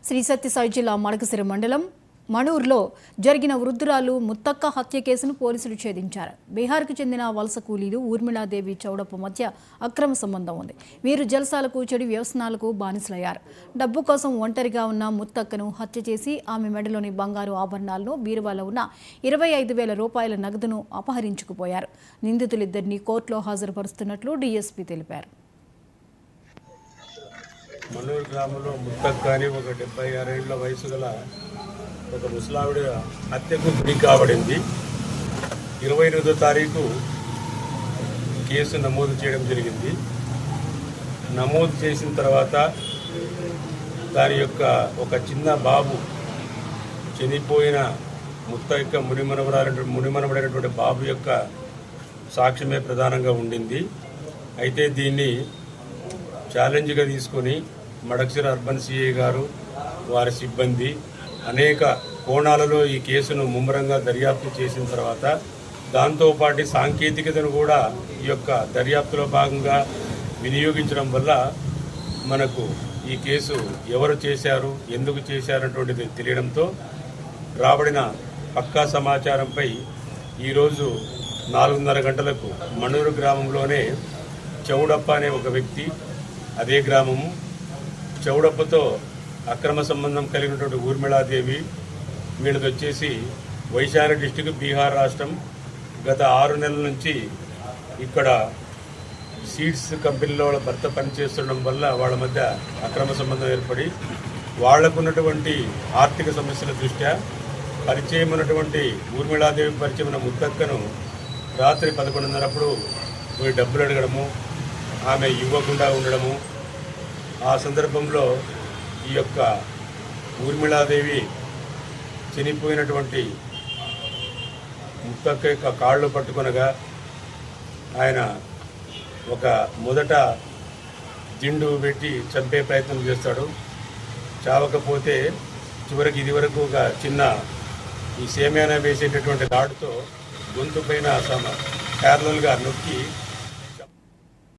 శ్రీ సత్యసాయి జిల్లా మడకసిర మండలం మణూరులో జరిగిన వృద్ధురాలు ముత్తక్క హత్య కేసును పోలీసులు ఛేదించారు. బీహార్కు చెందిన వలస కూలీలు ఊర్మిళాదేవి చౌడప్ప మధ్య అక్రమ సంబంధం ఉంది. వీరు జల్సాలకు చెడు వ్యసనాలకు బానిసలయ్యారు. డబ్బు కోసం ఒంటరిగా ఉన్న ముత్తక్కను హత్య చేసి ఆమె మెడలోని బంగారు ఆభరణాలను, బీరువాలో ఉన్న 25,000 రూపాయల నగదును అపహరించుకుపోయారు. నిందితులిద్దరినీ కోర్టులో హాజరుపరుస్తున్నట్లు డీఎస్పీ తెలిపారు. మన్నూరు గ్రామంలో ముత్తక్క అని ఒక 76 ఏళ్ల వయసు గల ఒక ముసలావిడ హత్యకు గురి కాబడింది. 28వ తారీఖు కేసు నమోదు చేయడం జరిగింది. నమోదు చేసిన తర్వాత దాని యొక్క ఒక చిన్న బాబు చనిపోయిన ముత్తక్క మునిమనబడైనటువంటి బాబు యొక్క సాక్ష్యమే ప్రధానంగా ఉండింది. అయితే దీన్ని ఛాలెంజ్గా తీసుకొని మడకసిర అర్బన్ సిఐ గారు, వారి సిబ్బంది అనేక కోణాలలో ఈ కేసును ముమ్మరంగా దర్యాప్తు చేసిన తర్వాత దాంతోపాటు సాంకేతికతను కూడా ఈ యొక్క దర్యాప్తులో భాగంగా వినియోగించడం వల్ల మనకు ఈ కేసు ఎవరు చేశారు, ఎందుకు చేశారనేటువంటిది తెలియడంతో రాబడిన పక్కా సమాచారంపై ఈరోజు 4:30 గంటలకు మణూరు గ్రామంలోనే చౌడప్ప అనే ఒక వ్యక్తి, అదే గ్రామము, చౌడప్పతో అక్రమ సంబంధం కలిగినటువంటి ఊర్మిళాదేవి, వీళ్ళది వచ్చేసి వైశాలి డిస్టిక్, బీహార్ రాష్ట్రం. గత 6 నెలల నుంచి ఇక్కడ సీడ్స్ కంపెనీలో వాళ్ళ భర్త పనిచేస్తుండడం వల్ల వాళ్ళ మధ్య అక్రమ సంబంధం ఏర్పడి వాళ్లకున్నటువంటి ఆర్థిక సమస్యల దృష్ట్యా పరిచయం ఉన్నటువంటి ఊర్మిళాదేవి పరిచయం ఉన్న ముత్తక్కను రాత్రి 11:30 పోయి డబ్బులు అడగడము, ఆమె ఇవ్వకుండా ఉండడము. ఆ సందర్భంలో ఈ యొక్క ఊర్మిళాదేవి చనిపోయినటువంటి ముత్తక్క యొక్క కాళ్ళు పట్టుకొనగా ఆయన మొదట దిండు పెట్టి చంపే ప్రయత్నం చేస్తాడు. చావకపోతే చివరికి ఇదివరకు ఒక చిన్న ఈ సేమ్యానా వేసేటటువంటి రాడుతో గొంతు పైన ప్యారలల్గా నొక్కి